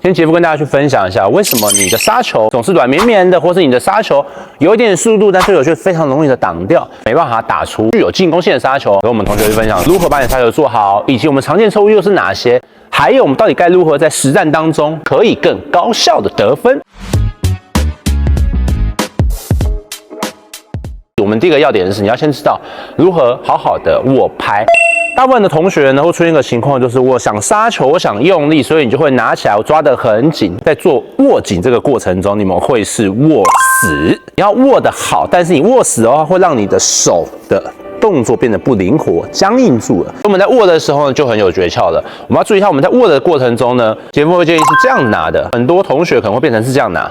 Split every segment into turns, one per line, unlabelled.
今天杰夫跟大家去分享一下，为什么你的杀球总是软绵绵的，或是你的杀球有一点速度，但是有却非常容易的挡掉，没办法打出具有进攻性的杀球。跟我们同学去分享如何把你的杀球做好，以及我们常见错误又是哪些，还有我们到底该如何在实战当中可以更高效的得分。我们第一个要点是，你要先知道如何好好的握拍。大部分的同学呢会出现一个情况，就是我想杀球，我想用力，所以你就会拿起来，我抓得很紧。在做握紧这个过程中，你们会是握死。你要握得好，但是你握死的话，会让你的手的动作变得不灵活，僵硬住了。我们在握的时候呢，就很有诀窍了。我们要注意一下，我们在握的过程中呢，杰夫会建议是这样拿的。很多同学可能会变成是这样拿。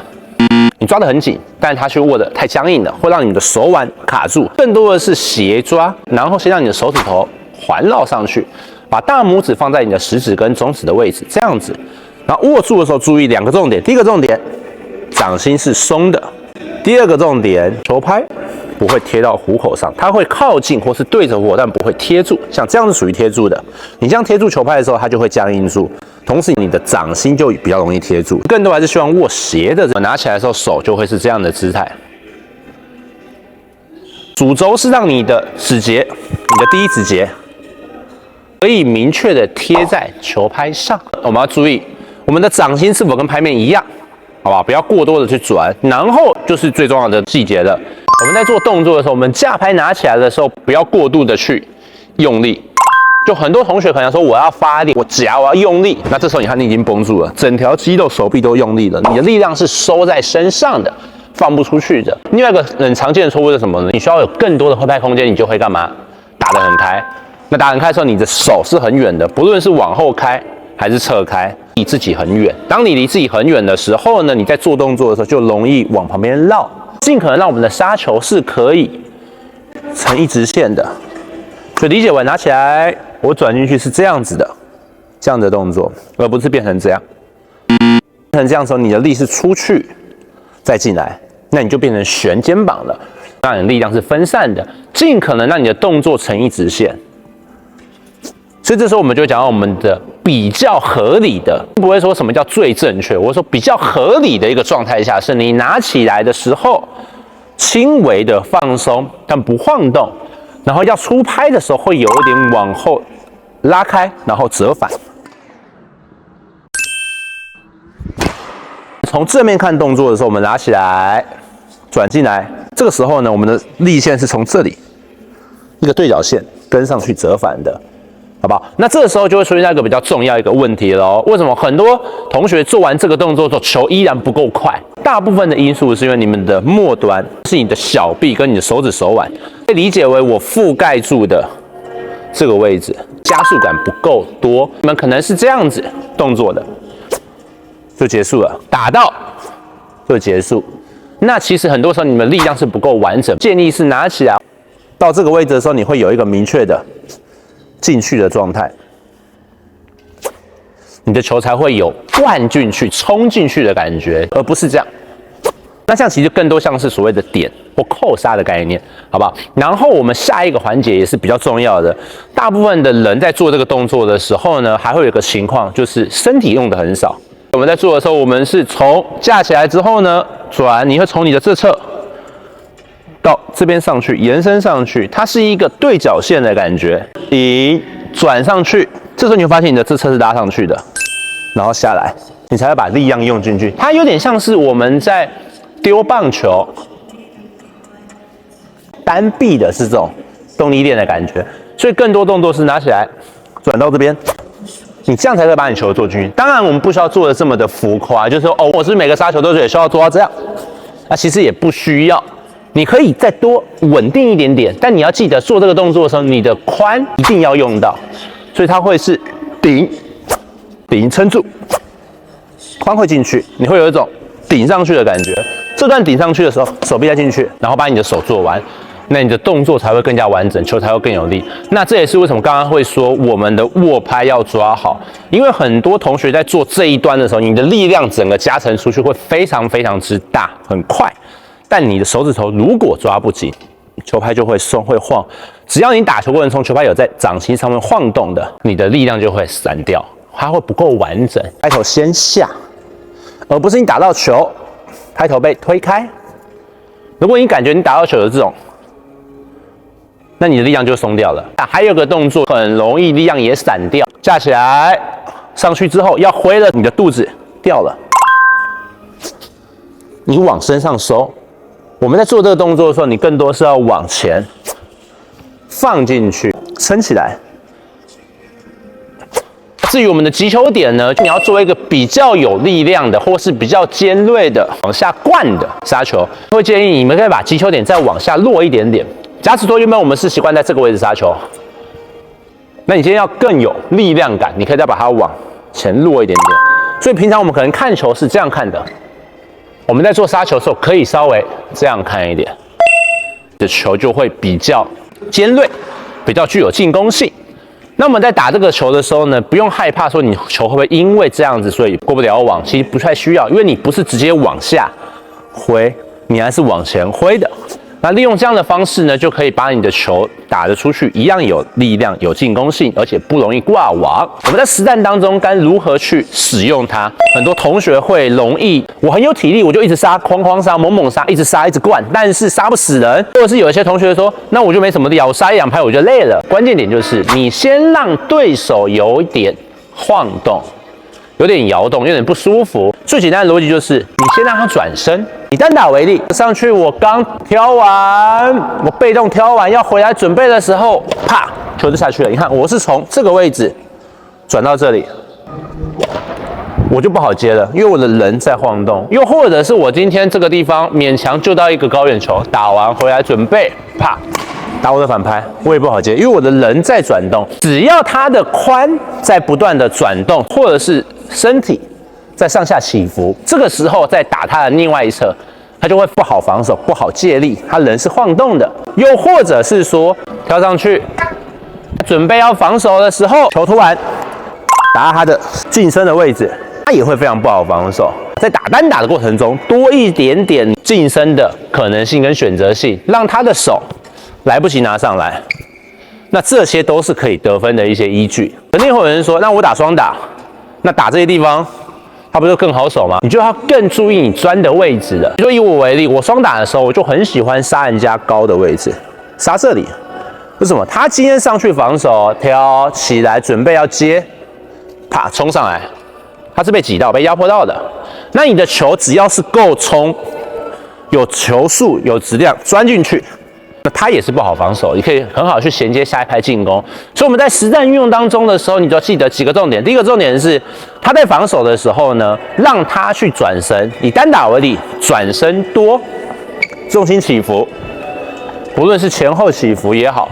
你抓得很紧，但是它却握得太僵硬了，会让你的手腕卡住。更多的是斜抓，然后先让你的手指头环绕上去，把大拇指放在你的食指跟中指的位置，这样子。然后握住的时候注意两个重点，第一个重点，掌心是松的；第二个重点，球拍不会贴到虎口上，它会靠近或是对着我，但不会贴住。像这样是属于贴住的。你这样贴住球拍的时候，它就会僵硬住。同时，你的掌心就比较容易贴住。更多还是希望握斜的，拿起来的时候手就会是这样的姿态。主轴是让你的指节，你的第一指节可以明确的贴在球拍上。我们要注意，我们的掌心是否跟拍面一样，好不好？不要过多的去转。然后就是最重要的细节了。我们在做动作的时候，我们架拍拿起来的时候，不要过度的去用力。就很多同学可能说我要发力，我夹，我要用力，那这时候你看你已经绷住了，整条肌肉手臂都用力了，你的力量是收在身上的，放不出去的。另外一个很常见的错误是什么呢？你需要有更多的挥拍空间，你就会干嘛？打得很开。那打得很开的时候，你的手是很远的，不论是往后开还是侧开，离自己很远。当你离自己很远的时候呢，你在做动作的时候就容易往旁边绕，尽可能让我们的杀球是可以成一直线的。所以理解完拿起来，我转进去是这样子的，这样的动作，而不是变成这样。变成这样的时候，你的力是出去再进来，那你就变成旋肩膀了，让你的力量是分散的，尽可能让你的动作成一直线。所以这时候我们就讲到我们的比较合理的，不会说什么叫最正确，我会说比较合理的一个状态下，是你拿起来的时候轻微的放松，但不晃动。然后要出拍的时候，会有一点往后拉开，然后折返。从正面看动作的时候，我们拿起来，转进来。这个时候呢，我们的力线是从这里一个对角线跟上去折返的，好不好？那这个时候就会出现一个比较重要一个问题咯。为什么很多同学做完这个动作之后，球依然不够快？大部分的因素是因为你们的末端是你的小臂跟你的手指手腕，可以理解为我覆盖住的这个位置，加速感不够多。你们可能是这样子动作的，就结束了，打到就结束。那其实很多时候你们力量是不够完整，建议是拿起来到这个位置的时候，你会有一个明确的进去的状态，你的球才会有灌进去、冲进去的感觉，而不是这样。那这样其实更多像是所谓的点或扣杀的概念，好不好？然后我们下一个环节也是比较重要的，大部分的人在做这个动作的时候呢，还会有一个情况，就是身体用的很少。我们在做的时候，我们是从架起来之后呢，转，你会从你的这侧到这边上去，延伸上去，它是一个对角线的感觉。你转上去，这时候你会发现你的这侧是拉上去的，然后下来，你才会把力量用进去。它有点像是我们在丢棒球，单臂的是这种动力链的感觉。所以更多动作是拿起来，转到这边，你这样才可以把你球做进去。当然，我们不需要做的这么的浮夸，就是说，哦，我是每个杀球都需要做到这样。那其实也不需要。你可以再多稳定一点点，但你要记得做这个动作的时候，你的髋一定要用到，所以它会是顶撑住，髋会进去，你会有一种顶上去的感觉。这段顶上去的时候，手臂再进去，然后把你的手做完，那你的动作才会更加完整，球才会更有力。那这也是为什么刚刚会说我们的握拍要抓好，因为很多同学在做这一端的时候，你的力量整个加成出去会非常非常之大，很快。但你的手指头如果抓不紧，球拍就会松会晃。只要你打球过程中球拍有在掌心上面晃动的，你的力量就会散掉，它会不够完整。拍球先下，而不是你打到球，抬头被推开。如果你感觉你打到球的这种，那你的力量就松掉了。还有个动作很容易力量也散掉，架起来上去之后要挥了，你的肚子掉了，你往身上收。我们在做这个动作的时候，你更多是要往前放进去，撑起来。至于我们的击球点呢，你要做一个比较有力量的，或是比较尖锐的往下灌的杀球，会建议你们可以把击球点再往下落一点点。假使说原本我们是习惯在这个位置杀球，那你今天要更有力量感，你可以再把它往前落一点点。所以平常我们可能看球是这样看的，我们在做杀球的时候可以稍微这样看一点，这球就会比较尖锐，比较具有进攻性。那我们在打这个球的时候呢，不用害怕说你球会不会因为这样子所以过不了网，其实不太需要，因为你不是直接往下挥，你还是往前挥的。那利用这样的方式呢，就可以把你的球打得出去，一样有力量、有进攻性，而且不容易挂网。我们在实战当中该如何去使用它？很多同学会容易，我很有体力，我就一直杀，哐哐杀，猛猛杀，一直杀，一直灌，但是杀不死人。或者是有一些同学说，那我就没什么力啊，我杀一两拍我就累了。关键点就是你先让对手有点晃动，有点摇动，有点不舒服。最简单的逻辑就是，你先让他转身。以单打为例，上去我刚挑完，我被动挑完要回来准备的时候，啪，球就下去了。你看，我是从这个位置转到这里，我就不好接了，因为我的人在晃动。又或者是我今天这个地方勉强救到一个高远球，打完回来准备，啪，打我的反拍，我也不好接，因为我的人在转动。只要它的髋在不断的转动，或者是身体在上下起伏，这个时候再打他的另外一侧，他就会不好防守，不好借力，他人是晃动的。又或者是说跳上去，准备要防守的时候，球突然打到他的近身的位置，他也会非常不好防守。在打单打的过程中，多一点点近身的可能性跟选择性，让他的手来不及拿上来，那这些都是可以得分的一些依据。肯定会有人说，那我打双打，那打这些地方，它不就更好守吗？你就要更注意你钻的位置了。比如说以我为例，我双打的时候，我就很喜欢杀人家高的位置，杀这里。为什么？他今天上去防守，挑起来准备要接，啪冲上来，他是被挤到、被压迫到的。那你的球只要是够冲，有球速、有质量，钻进去。那他也是不好防守，你可以很好去衔接下一拍进攻。所以我们在实战运用当中的时候，你就要记得几个重点。第一个重点是，他在防守的时候呢，让他去转身。以单打为例，转身多，重心起伏，不论是前后起伏也好，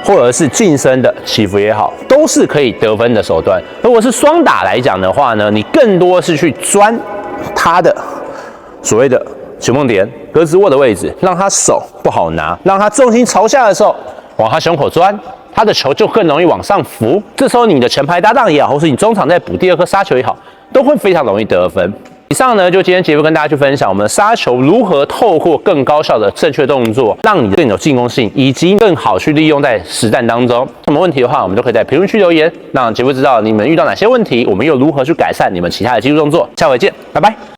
或者是近身的起伏也好，都是可以得分的手段。如果是双打来讲的话呢，你更多是去钻他的所谓的球梦点、格子握的位置，让他手不好拿，让他重心朝下的时候往他胸口钻，他的球就更容易往上浮。这时候你的前排搭档也好，或是你中场在补第二颗杀球也好，都会非常容易得分。以上呢，就今天节目跟大家去分享我们的杀球如何透过更高效的正确动作，让你更有进攻性，以及更好去利用在实战当中。有什么问题的话，我们都可以在评论区留言，让节目知道你们遇到哪些问题，我们又如何去改善你们其他的技术动作。下回见，拜拜。